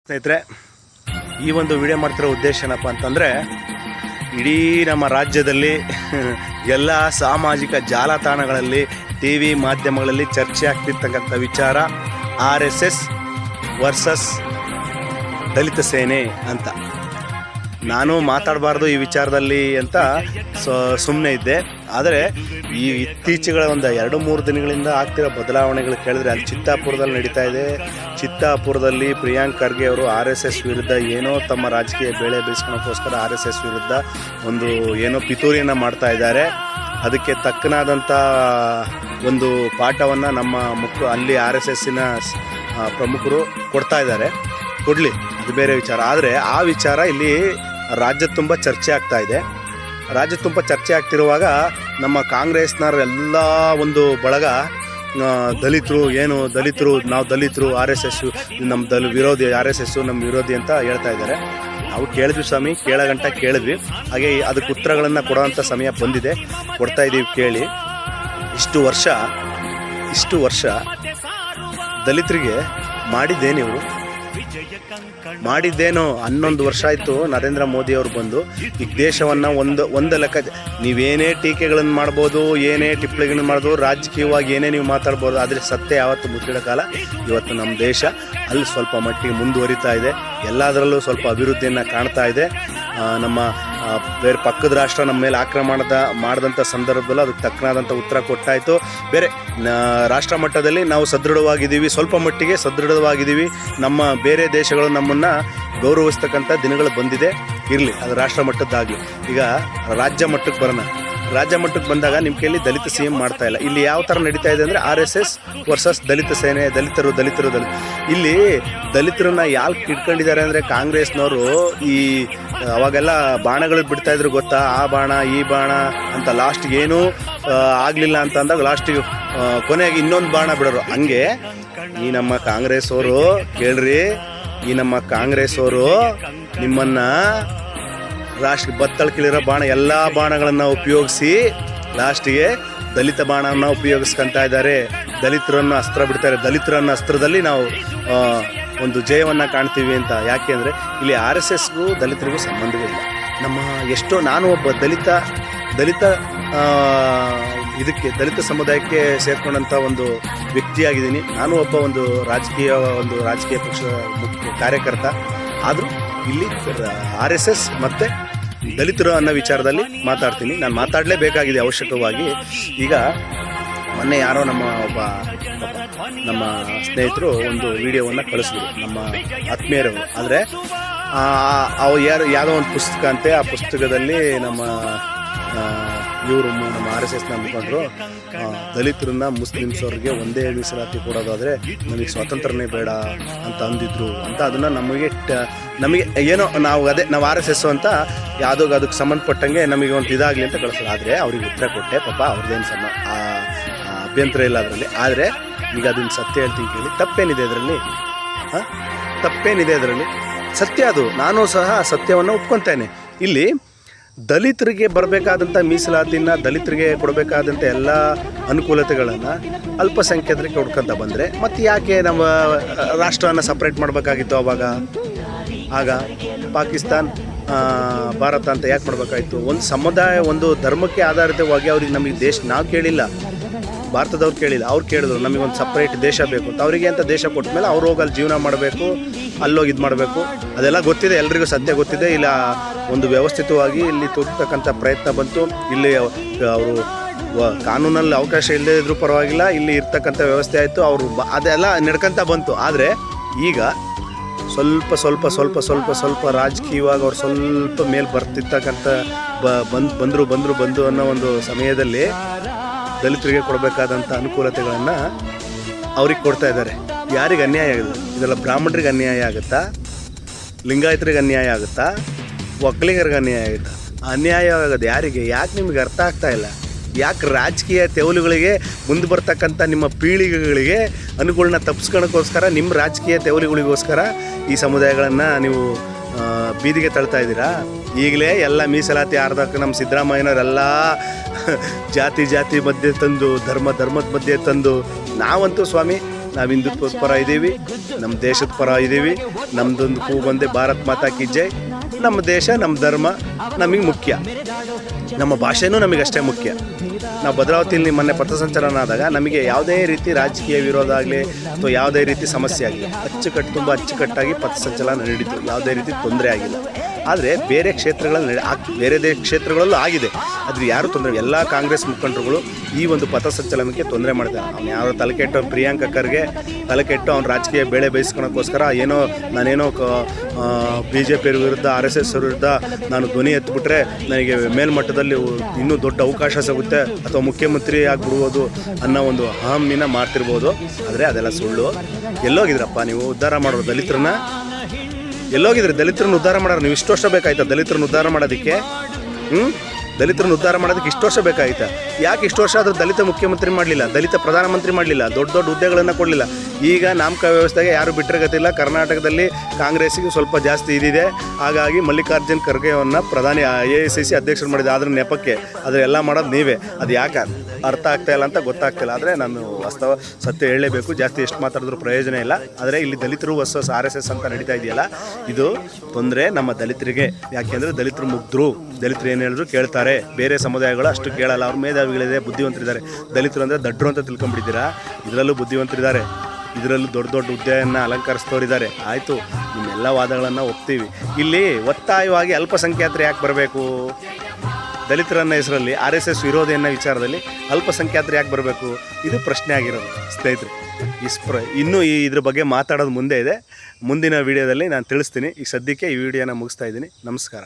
ಸ್ನೇಹಿತರೆ, ಈ ಒಂದು ವಿಡಿಯೋ ಮಾಡ್ತಿರೋ ಉದ್ದೇಶ ಏನಪ್ಪ ಅಂತಂದರೆ, ಇಡೀ ನಮ್ಮ ರಾಜ್ಯದಲ್ಲಿ ಎಲ್ಲ ಸಾಮಾಜಿಕ ಜಾಲತಾಣಗಳಲ್ಲಿ ಟಿ ವಿ ಮಾಧ್ಯಮಗಳಲ್ಲಿ ಚರ್ಚೆ ಆಗ್ತಿರ್ತಕ್ಕಂಥ ವಿಚಾರ RSS ವರ್ಸಸ್ ದಲಿತ ಸೇನೆ ಅಂತ. ನಾನು ಮಾತಾಡಬಾರ್ದು ಈ ವಿಚಾರದಲ್ಲಿ ಅಂತ ಸುಮ್ಮನೆ ಇದ್ದೆ. ಆದರೆ ಈ ಇತ್ತೀಚೆಗಳ ಒಂದು 2-3 ದಿನಗಳಿಂದ ಆಗ್ತಿರೋ ಬದಲಾವಣೆಗಳು ಕೇಳಿದ್ರೆ, ಅಲ್ಲಿ ಚಿತ್ತಾಪುರದಲ್ಲಿ ನಡೀತಾ ಇದೆ. ಚಿತ್ತಾಪುರದಲ್ಲಿ ಪ್ರಿಯಾಂಕ್ ಖರ್ಗೆ ಅವರು RSS ವಿರುದ್ಧ ಏನೋ ತಮ್ಮ ರಾಜಕೀಯ ಬೇಳೆ ಬೇಯಿಸ್ಕೊಳ್ಳೋಕ್ಕೋಸ್ಕರ RSS ವಿರುದ್ಧ ಒಂದು ಏನೋ ಪಿತೂರಿಯನ್ನು ಮಾಡ್ತಾ ಇದ್ದಾರೆ. ಅದಕ್ಕೆ ತಕ್ಕನಾದಂಥ ಒಂದು ಪಾಠವನ್ನು ನಮ್ಮ ಅಲ್ಲಿ RSSನ ಪ್ರಮುಖರು ಕೊಡ್ತಾ ಇದ್ದಾರೆ. ಕೊಡಲಿ, ಅದು ಬೇರೆ ವಿಚಾರ. ಆದರೆ ಆ ವಿಚಾರ ಇಲ್ಲಿ ರಾಜ್ಯ ತುಂಬ ಚರ್ಚೆ ಆಗ್ತಾ ಇದೆ. ರಾಜ್ಯ ತುಂಬ ಚರ್ಚೆ ಆಗ್ತಿರುವಾಗ ನಮ್ಮ ಕಾಂಗ್ರೆಸ್ನವ್ರ ಎಲ್ಲ ಒಂದು ಬಳಗ ದಲಿತರು ನಾವು ದಲಿತರು RSS ನಮ್ಮ ವಿರೋಧಿ, RSS ನಮ್ಮ ವಿರೋಧಿ ಅಂತ ಹೇಳ್ತಾ ಇದ್ದಾರೆ. ನಾವು ಕೇಳಿದ್ವಿ ಸ್ವಾಮಿ, ಕೇಳಗಂಟ ಕೇಳಿದ್ವಿ. ಹಾಗೆ ಅದಕ್ಕೆ ಉತ್ತರಗಳನ್ನು ಕೊಡೋವಂಥ ಸಮಯ ಬಂದಿದೆ, ಕೊಡ್ತಾ ಇದ್ದೀವಿ ಕೇಳಿ. ಇಷ್ಟು ವರ್ಷ ದಲಿತರಿಗೆ ಮಾಡಿದ್ದೇನು 11 ವರ್ಷ ಆಯಿತು ನರೇಂದ್ರ ಮೋದಿ ಅವರು ಬಂದು. ಈ ದೇಶವನ್ನು ಒಂದು ಲೆಕ್ಕ ನೀವೇನೇ ಟೀಕೆಗಳನ್ನು ಮಾಡ್ಬೋದು, ಏನೇ ಟಿಪ್ಪಣಿಗಳನ್ನು ಮಾಡ್ಬೋದು, ರಾಜಕೀಯವಾಗಿ ಏನೇ ನೀವು ಮಾತಾಡ್ಬೋದು, ಆದರೆ ಸತ್ಯ ಯಾವತ್ತು ಮುಚ್ಚಿಡೋ ಕಾಲ. ಇವತ್ತು ನಮ್ಮ ದೇಶ ಅಲ್ಲಿ ಸ್ವಲ್ಪ ಮಟ್ಟಿಗೆ ಮುಂದುವರಿತಾ ಇದೆ. ಎಲ್ಲದರಲ್ಲೂ ಸ್ವಲ್ಪ ಅಭಿವೃದ್ಧಿಯನ್ನು ಕಾಣ್ತಾ ಇದೆ. ನಮ್ಮ ಬೇರೆ ಪಕ್ಕದ ರಾಷ್ಟ್ರ ನಮ್ಮ ಮೇಲೆ ಮಾಡಿದಂಥ ಸಂದರ್ಭದಲ್ಲೂ ಅದಕ್ಕೆ ತಕ್ಕನಾದಂಥ ಉತ್ತರ ಕೊಟ್ಟಾಯಿತು. ಬೇರೆ ರಾಷ್ಟ್ರ ಮಟ್ಟದಲ್ಲಿ ನಾವು ಸದೃಢವಾಗಿದ್ದೀವಿ, ಸ್ವಲ್ಪ ಮಟ್ಟಿಗೆ ಸದೃಢವಾಗಿದ್ದೀವಿ. ನಮ್ಮ ಬೇರೆ ದೇಶಗಳು ನಮ್ಮನ್ನು ಗೌರವಿಸ್ತಕ್ಕಂಥ ದಿನಗಳು ಬಂದಿದೆ. ಇರಲಿ, ಅದು ರಾಷ್ಟ್ರ ಮಟ್ಟದ್ದಾಗಲಿ. ಈಗ ರಾಜ್ಯ ಮಟ್ಟಕ್ಕೆ ಬರೋಣ. ರಾಜ್ಯ ಮಟ್ಟಕ್ಕೆ ಬಂದಾಗ ನಿಮ್ಮ ಕೈಯಲ್ಲಿ ದಲಿತ CM ಮಾಡ್ತಾ ಇಲ್ಲ. ಇಲ್ಲಿ ಯಾವ ಥರ ನಡೀತಾ ಇದೆ ಅಂದರೆ, RSS ವರ್ಸಸ್ ದಲಿತ ಸೇನೆ, ದಲಿತರು. ಇಲ್ಲಿ ದಲಿತರನ್ನ ಯಾಕೆ ಇಟ್ಕೊಂಡಿದ್ದಾರೆ ಅಂದರೆ, ಕಾಂಗ್ರೆಸ್ನವರು ಅವಾಗೆಲ್ಲ ಬಾಣಗಳು ಬಿಡ್ತಾಯಿದ್ರು ಗೊತ್ತಾ, ಆ ಬಾಣ ಈ ಬಾಣ ಅಂತ. ಲಾಸ್ಟಿಗೆ ಏನೂ ಆಗಲಿಲ್ಲ ಅಂತ ಅಂದಾಗ ಲಾಸ್ಟಿಗೆ ಕೊನೆಯಾಗಿ ಇನ್ನೊಂದು ಬಾಣ ಬಿಡೋರು. ಹಂಗೆ ಈ ನಮ್ಮ ಕಾಂಗ್ರೆಸ್ ಅವರು ಕೇಳ್ರಿ, ಈ ನಮ್ಮ ಕಾಂಗ್ರೆಸ್ ಅವರು ನಿಮ್ಮನ್ನು ಬತ್ತಳ್ಕಿಳಿರೋ ಬಾಣ ಎಲ್ಲ ಬಾಣಗಳನ್ನು ಉಪಯೋಗಿಸಿ ಲಾಸ್ಟಿಗೆ ದಲಿತ ಬಾಣವನ್ನು ಉಪಯೋಗಿಸ್ಕೊತಾ ಇದ್ದಾರೆ. ದಲಿತರನ್ನು ಅಸ್ತ್ರ ಬಿಡ್ತಾರೆ. ದಲಿತರನ್ನ ಅಸ್ತ್ರದಲ್ಲಿ ನಾವು ಒಂದು ಜಯವನ್ನು ಕಾಣ್ತೀವಿ ಅಂತ. ಯಾಕೆ ಅಂದರೆ ಇಲ್ಲಿ RSSಗೂ ದಲಿತರಿಗೂ ಸಂಬಂಧವಿಲ್ಲ. ನಾನು ಒಬ್ಬ ದಲಿತ ಸಮುದಾಯಕ್ಕೆ ಸೇರ್ಕೊಂಡಂಥ ಒಂದು ವ್ಯಕ್ತಿಯಾಗಿದ್ದೀನಿ. ನಾನು ಒಬ್ಬ ಒಂದು ರಾಜಕೀಯ ಪಕ್ಷದ ಮುಖ್ಯ ಕಾರ್ಯಕರ್ತ. ಆದರೂ ಇಲ್ಲಿ RSS ಮತ್ತು ದಲಿತರು ಅನ್ನೋ ವಿಚಾರದಲ್ಲಿ ಮಾತಾಡ್ತೀನಿ. ನಾನು ಮಾತಾಡಲೇಬೇಕಾಗಿದೆ ಅವಶ್ಯಕವಾಗಿ. ಈಗ ಮೊನ್ನೆ ಯಾರೋ ನಮ್ಮ ಸ್ನೇಹಿತರು ಒಂದು ವಿಡಿಯೋವನ್ನು ಕಳಿಸಿದ್ರು, ನಮ್ಮ ಆತ್ಮೀಯರವರು. ಆದರೆ ಯಾವುದೋ ಒಂದು ಪುಸ್ತಕ ಅಂತೆ. ಆ ಪುಸ್ತಕದಲ್ಲಿ ನಮ್ಮ RSSನ ಮುಖಂಡರು ದಲಿತರನ್ನ ಮುಸ್ಲಿಮ್ಸ್ ಅವ್ರಿಗೆ ಒಂದೇ ಮೀಸಲಾತಿ ಕೊಡೋದಾದರೆ ನಮಗೆ ಸ್ವಾತಂತ್ರ್ಯನೇ ಬೇಡ ಅಂತ ಅಂದಿದ್ರು ಅಂತ. ಅದನ್ನು ನಮಗೆ ಏನೋ ನಾವು RSS ಅಂತ ಅದಕ್ಕೆ ಸಂಬಂಧಪಟ್ಟಂಗೆ ನಮಗೆ ಒಂದು ಇದಾಗಲಿ ಅಂತ ಕಳಿಸೋದು. ಆದರೆ ಅವ್ರಿಗೆ ಉತ್ತರ ಕೊಟ್ಟೆ. ಪಾಪ ಅವ್ರದ್ದೇನು ಅಭ್ಯಂತರ ಇಲ್ಲ ಅದರಲ್ಲಿ. ಆದರೆ ಈಗ ಅದನ್ನು ಸತ್ಯ ಹೇಳ್ತೀನಿ ಕೇಳಿ. ತಪ್ಪೇನಿದೆ ಅದರಲ್ಲಿ? ಸತ್ಯ ಅದು. ನಾನು ಸಹ ಸತ್ಯವನ್ನು ಒಪ್ಕೊತೇನೆ. ಇಲ್ಲಿ ದಲಿತರಿಗೆ ಬರಬೇಕಾದಂಥ ಮೀಸಲಾತಿನ, ದಲಿತರಿಗೆ ಕೊಡಬೇಕಾದಂಥ ಎಲ್ಲ ಅನುಕೂಲತೆಗಳನ್ನು ಅಲ್ಪಸಂಖ್ಯಾತರಿಗೆ ಕೊಡ್ಕೊಂತ ಬಂದರೆ ಮತ್ತೆ ಯಾಕೆ ನಮ್ಮ ರಾಷ್ಟ್ರವನ್ನು ಸಪ್ರೇಟ್ ಮಾಡಬೇಕಾಗಿತ್ತು? ಆಗ ಪಾಕಿಸ್ತಾನ್, ಭಾರತ ಅಂತ ಯಾಕೆ ಮಾಡಬೇಕಾಯಿತು? ಒಂದು ಸಮುದಾಯ, ಒಂದು ಧರ್ಮಕ್ಕೆ ಆಧಾರಿತವಾಗಿ ಅವ್ರಿಗೆ ನಮಗೆ ದೇಶ ನಾವು ಕೇಳಿಲ್ಲ, ಭಾರತದವ್ರು ಕೇಳಿಲ್ಲ. ಅವ್ರು ಕೇಳಿದ್ರು ನಮಗೊಂದು ಸಪ್ರೇಟ್ ದೇಶ ಬೇಕು ಅಂತ. ಅವರಿಗೆ ಅಂತ ದೇಶ ಕೊಟ್ಟ ಮೇಲೆ ಅವ್ರು ಹೋಗಿ ಅಲ್ಲಿ ಜೀವನ ಮಾಡಬೇಕು, ಅಲ್ಲೋಗಿ ಇದು ಮಾಡಬೇಕು. ಅದೆಲ್ಲ ಗೊತ್ತಿದೆ, ಎಲ್ರಿಗೂ ಸತ್ಯ ಗೊತ್ತಿದೆ. ಇಲ್ಲ ಒಂದು ವ್ಯವಸ್ಥಿತವಾಗಿ ಇಲ್ಲಿ ತೋರ್ತಕ್ಕಂಥ ಪ್ರಯತ್ನ ಬಂತು. ಇಲ್ಲಿ ಅವರು ಕಾನೂನಲ್ಲಿ ಅವಕಾಶ ಇಲ್ಲದೇ ಇದ್ರೂ ಪರವಾಗಿಲ್ಲ, ಇಲ್ಲಿ ಇರ್ತಕ್ಕಂಥ ವ್ಯವಸ್ಥೆ ಆಯಿತು. ಅವರು ಅದೆಲ್ಲ ನಡ್ಕೊಂತ ಬಂತು. ಆದರೆ ಈಗ ಸ್ವಲ್ಪ ರಾಜಕೀಯವಾಗಿ ಅವ್ರು ಸ್ವಲ್ಪ ಮೇಲೆ ಬರ್ತಿರ್ತಕ್ಕಂಥ ಬಂದು ಅನ್ನೋ ಒಂದು ಸಮಯದಲ್ಲಿ ದಲಿತರಿಗೆ ಕೊಡಬೇಕಾದಂಥ ಅನುಕೂಲತೆಗಳನ್ನು ಅವ್ರಿಗೆ ಕೊಡ್ತಾ ಇದ್ದಾರೆ. ಯಾರಿಗೆ ಅನ್ಯಾಯ ಆಗುತ್ತೆ? ಇದೆಲ್ಲ ಬ್ರಾಹ್ಮಣರಿಗೆ ಅನ್ಯಾಯ ಆಗುತ್ತಾ? ಲಿಂಗಾಯತರಿಗೆ ಅನ್ಯಾಯ ಆಗುತ್ತಾ? ಒಕ್ಕಲಿಗರಿಗೆ ಅನ್ಯಾಯ ಆಗುತ್ತಾ? ಅನ್ಯಾಯ ಆಗೋದು ಯಾರಿಗೆ? ಯಾಕೆ ನಿಮಗೆ ಅರ್ಥ ಆಗ್ತಾ ಇಲ್ಲ? ಯಾಕೆ ರಾಜಕೀಯ ತೆವಲುಗಳಿಗೆ ಮುಂದೆ ಬರ್ತಕ್ಕಂಥ ನಿಮ್ಮ ಪೀಳಿಗೆಗಳಿಗೆ ಅನುಕೂಲನ ತಪ್ಪಿಸ್ಕೊಳ್ಳೋಕ್ಕೋಸ್ಕರ, ನಿಮ್ಮ ರಾಜಕೀಯ ತೆವಲುಗಳಿಗೋಸ್ಕರ ಈ ಸಮುದಾಯಗಳನ್ನು ನೀವು ಬೀದಿಗೆ ತಳ್ತಾ ಇದ್ದೀರಾ? ಈಗಲೇ ಎಲ್ಲ ಮೀಸಲಾತಿ ಆರ್ಧಕ್ಕೆ ನಮ್ಮ ಸಿದ್ದರಾಮಯ್ಯನವರೆಲ್ಲ ಜಾತಿ ಮಧ್ಯೆ ತಂದು, ಧರ್ಮದ ಮಧ್ಯೆ ತಂದು, ನಾವಂತೂ ಸ್ವಾಮಿ ನಾವು ಹಿಂದುತ್ವದ ಪರ ಇದ್ದೀವಿ, ನಮ್ಮ ದೇಶದ ಪರ ಇದ್ದೀವಿ. ನಮ್ಮದೊಂದು ಕೂಗೊಂದೆ ಭಾರತ್ ಮಾತಾ ಕಿ ಜೈ. ನಮ್ಮ ದೇಶ, ನಮ್ಮ ಧರ್ಮ ನಮಗೆ ಮುಖ್ಯ, ನಮ್ಮ ಭಾಷೆನೂ ನಮಗಷ್ಟೇ ಮುಖ್ಯ. ನಾವು ಭದ್ರಾವತಿಯಲ್ಲಿ ಮೊನ್ನೆ ಪಥಸಂಚಲನ ಆದಾಗ ನಮಗೆ ಯಾವುದೇ ರೀತಿ ರಾಜಕೀಯ ವಿರೋಧ ಆಗಲಿ ಅಥವಾ ಯಾವುದೇ ರೀತಿ ಸಮಸ್ಯೆ ಆಗಲಿ, ತುಂಬ ಅಚ್ಚುಕಟ್ಟಾಗಿ ಪಥಸಂಚಲನ ನಡೀತು, ಯಾವುದೇ ರೀತಿ ತೊಂದರೆ ಆಗಿಲ್ಲ. ಆದರೆ ಬೇರೆ ಕ್ಷೇತ್ರಗಳಲ್ಲಿ ಕ್ಷೇತ್ರಗಳಲ್ಲೂ ಆಗಿದೆ, ಆದರೆ ಯಾರೂ ತೊಂದರೆ, ಎಲ್ಲ ಕಾಂಗ್ರೆಸ್ ಮುಖಂಡರುಗಳು ಈ ಒಂದು ಪಥಸಂಚಲನಕ್ಕೆ ತೊಂದರೆ ಮಾಡ್ತಾರೆ. ಅವ್ನು ಯಾರೋ ತಲೆಕೆಟ್ಟು ಪ್ರಿಯಾಂಕ ಖರ್ಗೆ ತಲೆಕೆಟ್ಟು ಅವ್ನು ರಾಜಕೀಯ ಬೇಳೆ ಬೇಯಿಸ್ಕೊಳಕ್ಕೋಸ್ಕರ ನಾನೇನೋ BJP ವಿರುದ್ಧ RSS ವಿರುದ್ಧ ನಾನು ಧ್ವನಿ ಎತ್ತಿಬಿಟ್ರೆ ನನಗೆ ಮೇಲ್ಮಟ್ಟದಲ್ಲಿ ಇನ್ನೂ ದೊಡ್ಡ ಅವಕಾಶ ಸಿಗುತ್ತೆ ಅಥವಾ ಮುಖ್ಯಮಂತ್ರಿ ಆಗಿಬಿಡ್ಬೋದು ಅನ್ನೋ ಒಂದು ಅಹಮ್ಮಿನ ಮಾಡ್ತಿರ್ಬೋದು. ಆದರೆ ಅದೆಲ್ಲ ಸುಳ್ಳು. ಎಲ್ಲೋಗಿದ್ರಪ್ಪ ನೀವು ಉದ್ಧಾರ ಮಾಡೋರು ದಲಿತರನ್ನ? ಎಲ್ಲೋಗಿದ್ರಿ ದಲಿತರನ್ನ ಉದ್ಧಾರ ಮಾಡೋರು? ನೀವು ಇಷ್ಟು ವರ್ಷ ಬೇಕಾಯ್ತಾ ದಲಿತರನ್ನ ಉದ್ಧಾರ ಮಾಡೋದಕ್ಕೆ? ದಲಿತರನ್ನ ಉದ್ಧಾರ ಮಾಡೋದಕ್ಕೆ ಇಷ್ಟು ವರ್ಷ ಬೇಕಾಯ್ತಾ? ಯಾಕೆ ಇಷ್ಟು ವರ್ಷ ಆದರೂ ದಲಿತ ಮುಖ್ಯಮಂತ್ರಿ ಮಾಡಲಿಲ್ಲ, ದಲಿತ ಪ್ರಧಾನಮಂತ್ರಿ ಮಾಡಲಿಲ್ಲ, ದೊಡ್ಡ ದೊಡ್ಡ ಹುದ್ದೆಗಳನ್ನು ಕೊಡಲಿಲ್ಲ? ಈಗ ನಾಮಕ ವ್ಯವಸ್ಥೆಗೆ ಯಾರು ಬಿಟ್ಟರೆ ಗೊತ್ತಿಲ್ಲ. ಕರ್ನಾಟಕದಲ್ಲಿ ಕಾಂಗ್ರೆಸ್ಸಿಗೆ ಸ್ವಲ್ಪ ಜಾಸ್ತಿ ಇದಿದೆ, ಹಾಗಾಗಿ ಮಲ್ಲಿಕಾರ್ಜುನ್ ಖರ್ಗೆಯನ್ನು ಪ್ರಧಾನಿ AICC ಅಧ್ಯಕ್ಷರು ಮಾಡಿದೆ. ಅದರ ನೆಪಕ್ಕೆ ಅದೆಲ್ಲ ಮಾಡೋದು ನೀವೇ. ಅದು ಯಾಕೆ ಅರ್ಥ ಆಗ್ತಾಯಿಲ್ಲ ಅಂತ ಗೊತ್ತಾಗ್ತಿಲ್ಲ. ಆದರೆ ನಾನು ವಾಸ್ತವ ಸತ್ಯ ಹೇಳಲೇಬೇಕು, ಜಾಸ್ತಿ ಎಷ್ಟು ಮಾತಾಡಿದ್ರೂ ಪ್ರಯೋಜನ ಇಲ್ಲ. ಆದರೆ ಇಲ್ಲಿ ದಲಿತರು ವರ್ಸಸ್ RSS ಅಂತ ನಡೀತಾ ಇದೆಯಲ್ಲ, ಇದು ತೊಂದರೆ ನಮ್ಮ ದಲಿತರಿಗೆ. ಯಾಕೆಂದರೆ ದಲಿತರು ಮುಗ್ಧರು, ದಲಿತರು ಏನು ಹೇಳಿದ್ರು ಕೇಳ್ತಾರೆ. ಬೇರೆ ಸಮುದಾಯಗಳು ಅಷ್ಟು ಕೇಳಲ್ಲ, ಅವ್ರ ಮೇಧಾವಿಗಳಿದೆ, ಬುದ್ಧಿವಂತರಿದ್ದಾರೆ. ದಲಿತರು ಅಂದರೆ ದಡ್ಡರು ಅಂತ ತಿಳ್ಕೊಂಡ್ಬಿಟ್ಟಿದ್ದೀರಾ? ಇದರಲ್ಲೂ ಬುದ್ಧಿವಂತರಿದ್ದಾರೆ, ಇದರಲ್ಲೂ ದೊಡ್ಡ ದೊಡ್ಡ ಹುದ್ದೆಯನ್ನು ಅಲಂಕರಿಸ್ತವರಿದ್ದಾರೆ. ಆಯಿತು, ನಿಮ್ಮೆಲ್ಲ ವಾದಗಳನ್ನು ಒಪ್ತೀವಿ. ಇಲ್ಲಿ ಒತ್ತಾಯವಾಗಿ ಅಲ್ಪಸಂಖ್ಯಾತರು ಯಾಕೆ ಬರಬೇಕು? ದಲಿತರನ್ನ ಹೆಸರಲ್ಲಿ RSS ವಿರೋಧಿ ಅನ್ನೋ ವಿಚಾರದಲ್ಲಿ ಅಲ್ಪಸಂಖ್ಯಾತರು ಯಾಕೆ ಬರಬೇಕು? ಇದು ಪ್ರಶ್ನೆ ಆಗಿರೋದು ಸ್ನೇಹಿತರೆ. ಇನ್ನೂ ಇದ್ರ ಬಗ್ಗೆ ಮಾತಾಡೋದು ಮುಂದೆ ಇದೆ, ಮುಂದಿನ ವಿಡಿಯೋದಲ್ಲಿ ನಾನು ತಿಳಿಸ್ತೀನಿ. ಈಗ ಸದ್ಯಕ್ಕೆ ಈ ವಿಡಿಯೋನ ಮುಗಿಸ್ತಾ ಇದ್ದೀನಿ. ನಮಸ್ಕಾರ.